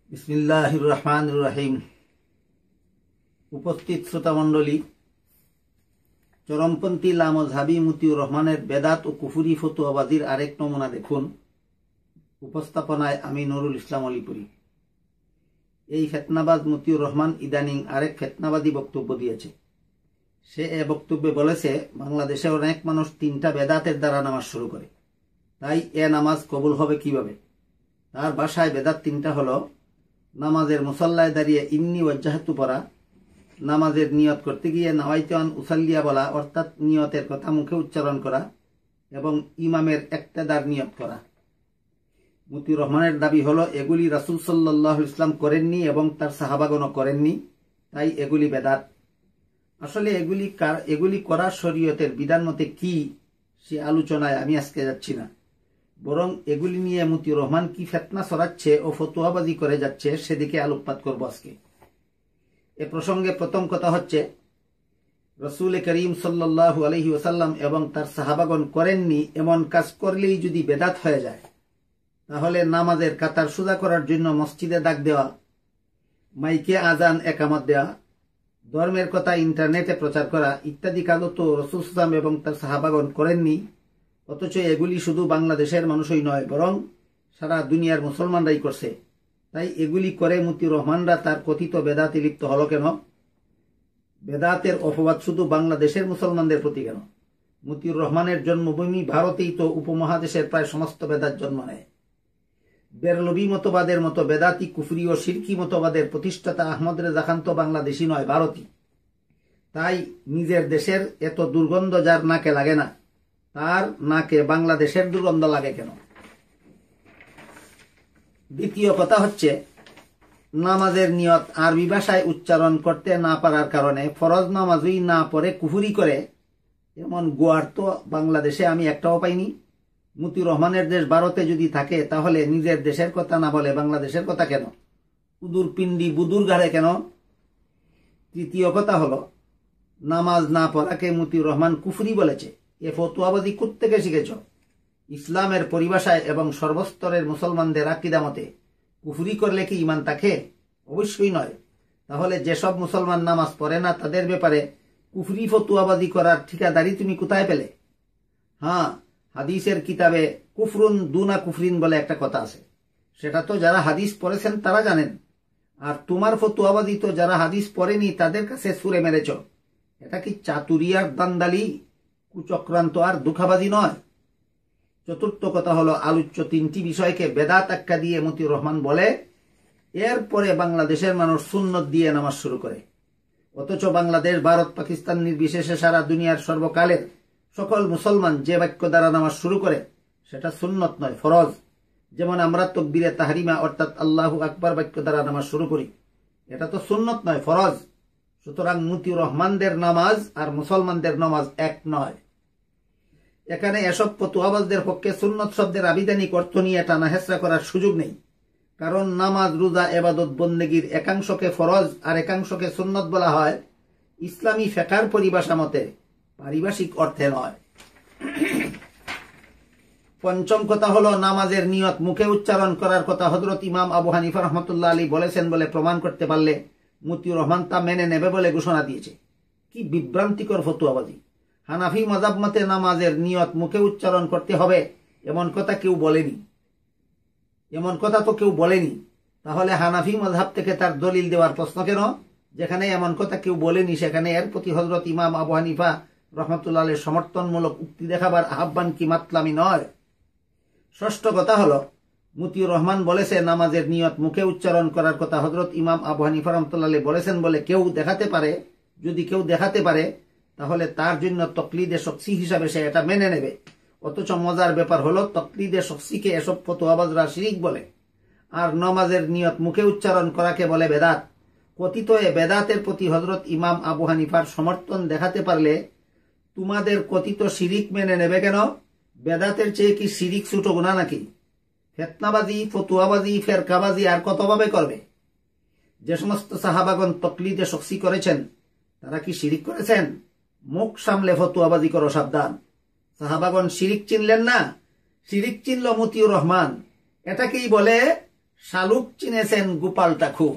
বিসমিল্লাহির রহমানির রহিম। উপস্থিত শ্রোতামণ্ডলী, চরমপন্থী লামজহাবি মতিউর রহমানের বেদাত ও কুফুরি ফতুয়াবাজির আরেক নমুনা দেখুন। উপস্থাপনায় আমি নুরুল ইসলাম অলিপুরি। এই ফেতনাবাজ মতিউর রহমান ইদানিং আরেক ফেতনাবাদী বক্তব্য দিয়েছে। সে এ বক্তব্যে বলেছে, বাংলাদেশে অনেক মানুষ 3টা বেদাতের দ্বারা নামাজ শুরু করে, তাই এ নামাজ কবুল হবে কিভাবে? তার ভাষায় বেদাত 3টা হলো: নামাজের মুসল্লায় দাঁড়িয়ে ইন্নি ওয়াজ্জাহতু পড়া, নামাজের নিয়ত করতে গিয়ে নাওয়াইতু আন উসাল্লিয়া বলা অর্থাৎ নিয়তের কথা মুখে উচ্চারণ করা, এবং ইমামের ইক্তেদার নিয়ত করা। মতিউর রহমানের দাবি হলো এগুলি রাসূল সাল্লাল্লাহু আলাইহি ওয়াসাল্লাম করেননি এবং তার সাহাবাগণও করেননি, তাই এগুলি বেদাত। আসলে এগুলি করা শরীয়তের বিধান মতে কি, সে আলোচনায় আমি আজকে যাচ্ছি না, বরং এগুলি নিয়ে মতিউর রহমান কি ফেতনা ছড়াচ্ছে ও ফতুয়াবাজি করে যাচ্ছে সেদিকে আলোকপাত করব আজকে। এ প্রসঙ্গে প্রথম কথা হচ্ছে, রাসূল করিম সাল্লাল্লাহু আলাইহি ওয়াসাল্লাম এবং তার সাহাবাগণ করেননি এমন কাজ করলেই যদি বেদাত হয়ে যায়, তাহলে নামাজের কাতার সোজা করার জন্য মসজিদে ডাক দেওয়া, মাইকে আজান একামত দেওয়া, ধর্মের কথা ইন্টারনেটে প্রচার করা ইত্যাদি কাজও তো রাসূল সাল্লাল্লাহু এবং তার সাহাবাগণ করেননি। অথচ এগুলি শুধু বাংলাদেশের মানুষই নয়, বরং সারা দুনিয়ার মুসলমানরাই করছে। তাই এগুলি করে মতিউর রহমানরা তার কথিত বেদাতে লিপ্ত হলো কেন? বেদাতের অপবাদ শুধু বাংলাদেশের মুসলমানদের প্রতি কেন? মতিউর রহমানের জন্মভূমি ভারতেই তো উপমহাদেশের প্রায় সমস্ত বেদাত জন্ম নেয়। বেরলভী মতবাদের মতো বেদাতি, কুফরি ও শিরকি মতবাদের প্রতিষ্ঠাতা আহমদ রেজা খান তো বাংলাদেশি নয়, ভারতী। তাই নিজের দেশের এত দুর্গন্ধ যার নাকে লাগে না, তার নাকে বাংলাদেশের দুর্গন্ধ লাগে কেন? দ্বিতীয় কথা হচ্ছে, নামাজের নিয়ত আরবি ভাষায় উচ্চারণ করতে না পারার কারণে ফরজ নামাজই না পড়ে কুফরি করে, এমন গোয়ার তো বাংলাদেশে আমি একটাও পাইনি। মতিউর রহমানের দেশ ভারতে যদি থাকে, তাহলে নিজের দেশের কথা না বলে বাংলাদেশের কথা কেন? উদুর পিন্ডি বুদুর গাড়ে কেন? তৃতীয় কথা হলো, নামাজ না পড়াকে মতিউর রহমান কুফরি বলেছে। এ ফতুয়াবাজি কোত্থেকে শিখেছ? ইসলামের পরিভাষায় এবং সর্বস্তরের মুসলমানদের আকীদা মতে কুফরি করলে কি ঈমান থাকে? অবশ্যই নয়। তাহলে যেসব মুসলমান নামাজ পড়ে না, তাদের ব্যাপারে কুফরি ফতুয়াবাজি করার ঠিকাদারি তুমি কোথায় পেলে? হ্যাঁ, হাদিসের কিতাবে কুফরুন দুনা কুফরিন বলে একটা কথা আছে, সেটা তো যারা হাদিস পড়েছেন তারা জানেন। আর তোমার ফতুয়াবাজি তো যারা হাদিস পড়েনি তাদের কাছে সুরে মেরেছ। এটা কি চাতুরিয়ার দান্দালি, কুচক্রান্ত আর দুঃখাবাজি নয়? চতুর্থ কথা হলো, আলোচ্য 3টি বিষয়কে বেদাত আখ্যা দিয়ে মতিউর রহমান বলে, এরপরে বাংলাদেশের মানুষ সুন্নত দিয়ে নামাজ শুরু করে। অথচ বাংলাদেশ, ভারত, পাকিস্তান নির্বিশেষে সারা দুনিয়ার সর্বকালের সকল মুসলমান যে বাক্য দ্বারা নামাজ শুরু করে সেটা সুন্নত নয়, ফরজ। যেমন আমরা তাকবীরে তাহরিমা অর্থাৎ আল্লাহু আকবার বাক্য দ্বারা নামাজ শুরু করি, এটা তো সুন্নত নয়, ফরজ। সুতরাং মতিউর রহমানদের নামাজ আর মুসলমানদের নামাজ এক নয়। এখানে এসব ফতুয়াবাজদের পক্ষে সুন্নত শব্দের আবিধানিক অর্থ নিয়ে টানা হেঁচড়া করার সুযোগ নেই। কারণ নামাজ, রোজা, ইবাদত বন্দেগীর একাংশকে ফরজ আর একাংশকে সুন্নত বলা হয় ইসলামী ফিকহের পরিভাষা মতে, পারিভাষিক অর্থে নয়। পঞ্চম কথা হলো, নামাজের নিয়ত মুখে উচ্চারণ করার কথা হযরত ইমাম আবু হানিফা রাহমাতুল্লাহ আলাইহি বলেছেন বলে প্রমাণ করতে পারলে মতিউর রহমান তা মেনে নেবে বলে ঘোষণা দিয়েছে। কি বিভ্রান্তিকর ফতুয়াবাজি! হানাফি মাযহাব মতে নামাজের নিয়ত মুখে উচ্চারণ করতে হবে এমন কথা তো কেউ বলেনি। তাহলে হানাফি মাযহাব থেকে তার দলিল দেওয়ার প্রশ্ন কেন? যেখানে এমন কথা কেউ বলেনি, সেখানে এর প্রতি হযরত ইমাম আবু হানিফা রাহমাতুল্লাহ আলাইহির সমর্থনমূলক উক্তি দেখাবার আহ্বান কি মাতলামি নয়? ষষ্ঠ কথা হলো, মতিউর রহমান বলেছে নামাজের নিয়ত মুখে উচ্চারণ করার কথা হযরত ইমাম আবু হানিফা রাহমাতুল্লাহ আলাইহি বলেছেন বলে যদি কেউ দেখাতে পারে, তাহলে তার জন্য তকলিদে শখসি হিসাবে সে এটা মেনে নেবে। অথচ মজার ব্যাপার হলো, তকলিদে শখসিকে এসব ফতুয়াবাজরা শিরিক বলে, আর নামাজের নিয়ত মুখে উচ্চারণ করাকে বলে বেদাত। কথিত এ বেদাতের প্রতি হযরত ইমাম আবু হানিফার সমর্থন দেখাতে পারলে তোমাদের কথিত শিরিক মেনে নেবে কেন? বেদাতের চেয়ে কি শিরিক ছোট গুনাহ নাকি? ফিতনাবাজি, ফতুয়াবাজি, ফেরকাবাজি আর কতভাবে করবে? যে সমস্ত সাহাবাগণ তকলিদে শখসি করেছেন, তারা কি শিরিক করেছেন? মুখ সামলে ফতুয়াবাজি করো, সাবধান। সাহাবাগণ শিরিক চিনলেন না, শিরিক চিনল মতিউর রহমান। এটাকেই বলে শালুক চিনেছেন গোপাল ঠাকুর।